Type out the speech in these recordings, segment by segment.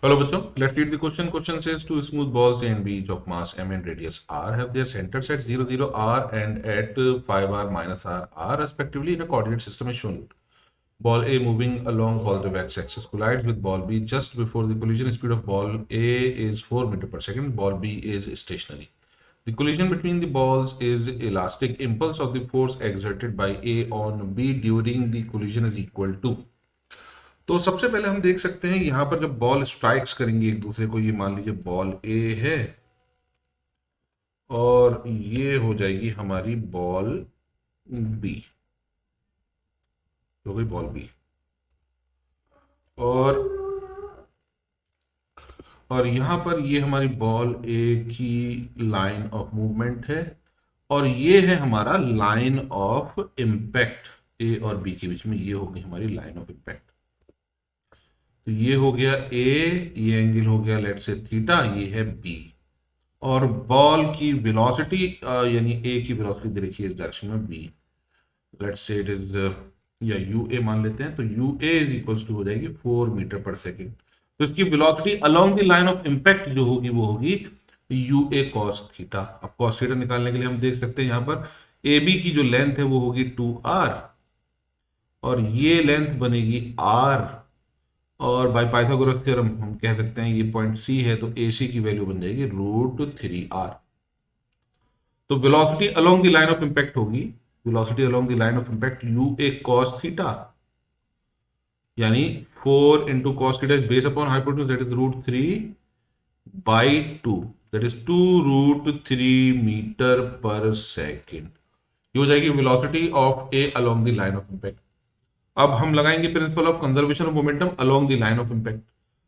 Hello, bachcho. Let's read the question. Question says two smooth balls A and B, each of mass m and radius r, have their centers at 0, 0, r and at 5 r minus r respectively in a coordinate system is shown. Ball A moving along positive x-axis collides with ball B just before the collision speed of ball A is 4 meter per second. Ball B is stationary. The collision between the balls is elastic. Impulse of the force exerted by A on B during the collision is equal to. तो सबसे पहले हम देख सकते हैं यहां पर जब बॉल स्ट्राइक्स करेंगे एक दूसरे को, ये मान लीजिए बॉल ए है और ये हो जाएगी हमारी बॉल बी, हो गई बॉल बी। और यहां पर ये हमारी बॉल ए की लाइन ऑफ मूवमेंट है और ये है हमारा लाइन ऑफ इम्पैक्ट ए और बी के बीच में, ये होगी हमारी लाइन ऑफ इम्पैक्ट। तो ये हो गया ए, ये एंगल हो गया लेट से थीटा, ये है बी। और बॉल की वेलोसिटी यानी ए की वेलोसिटी दे रखी है इस डायरेक्शन में B, let's say it is या यू ए मान लेते हैं। तो u A is equals to हो जाएगी 4 मीटर पर सेकेंड। तो इसकी velocity along the line of impact जो होगी वो होगी यू ए कॉस थीटा। अब कॉस थीटा निकालने के लिए हम देख सकते हैं यहां पर ए बी की जो लेंथ है वो होगी 2r और ये लेंथ बनेगी r, और बाय पाइथागोरस थ्योरम हम कह सकते हैं ये पॉइंट सी है तो ए सी की वैल्यू बन जाएगी √3r। तो velocity along the line of impact होगी, velocity along the line of impact u A cos theta, यानी 4 into cos theta is based upon hypotenuse, that is √3/2, that is 2√3 metre पर second. ये हो जाएगी velocity of A along the line of impact. अब हम लगाएंगे principle of conservation of momentum along the line of impact.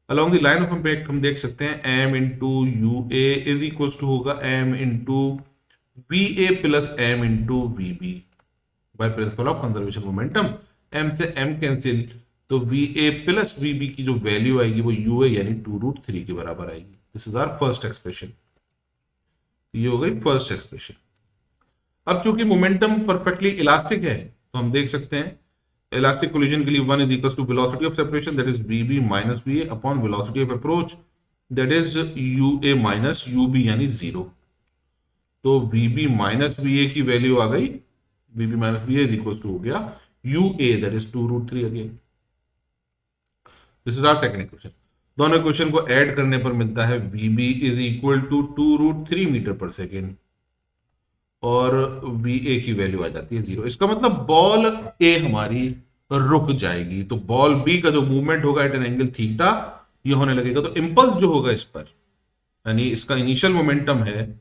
Along the line of impact हम देख सकते हैं m into u A is equal to होगा m into v A plus m into v B. By principle of conservation momentum m से m cancel, तो v A plus we B की जो value आएगी वो यू ए यानी 2√3 के बराबर आएगी। This is our first expression, ये हो गई फर्स्ट एक्सप्रेशन। अब चूंकि मोमेंटम परफेक्टली इलास्टिक है तो हम देख सकते हैं इलास्टिक कोलिजन के लिए 1 is equal to velocity of separation that is v B minus v A upon velocity of approach that is u A minus u B यानी 0। तो वीबी माइनस वी ए की वैल्यू आ गई, v B minus v A is equal to हो गया u A that is 2√3 again. This is our second equation. दोनों equation को add करने पर मिलता है v B is equal to 2√3 metre पर सेकेंड और वी ए की वैल्यू आ जाती है 0। इसका मतलब बॉल ए हमारी रुक जाएगी, तो बॉल बी का जो मूवमेंट होगा एट एन एंगल थीटा ये होने लगेगा। तो इंपल्स जो होगा इस पर, यानी इसका इनिशियल मोमेंटम है,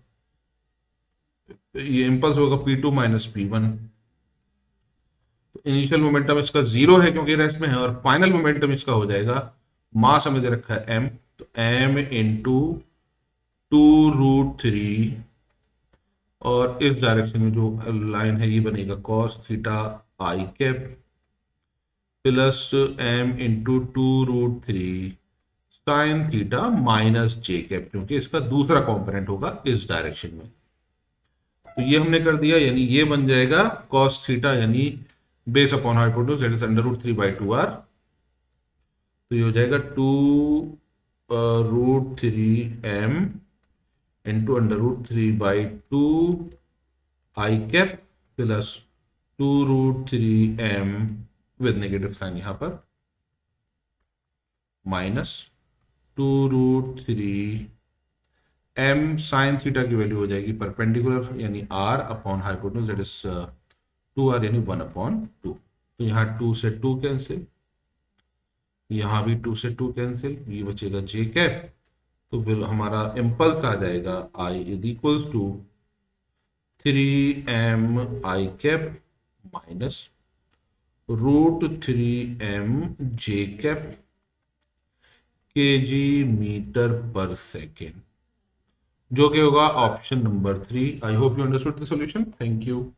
ये इंपल्स होगा P2 माइनस P1। तो इनिशियल मोमेंटम इसका 0 है क्योंकि रेस्ट में है, और फाइनल मोमेंटम इसका हो जाएगा, मास हमें दे रखा है m, तो m इंटू 2√3 और इस डायरेक्शन में जो लाइन है ये बनेगा cos theta i cap plus m into 2√3 sine theta minus j cap, क्योंकि इसका दूसरा कॉम्पोनेंट होगा इस डायरेक्शन में। तो ये हमने कर दिया, यानी ये बन जाएगा cos थीटा यानी base upon hypotenuse that is √3/2r। तो ये हो जाएगा 2√3m into √3/2 I cap plus 2√3m with negative sign यहां पर माइनस 2√3m साइन थीटा की वैल्यू हो जाएगी परपेंडिकुलर यानी r upon hypotenuse that is 2r यानी 1/2। तो यहाँ 2 से 2 कैंसिल, यहाँ भी 2 से 2 कैंसिल, ये बचेगा जे कैप। तो फिर हमारा इम्पल्स आ जाएगा I is equals to 3m I cap minus √3m J cap kg metre पर सेकेंड, जो कि होगा option number 3। I hope you understood the solution. Thank you.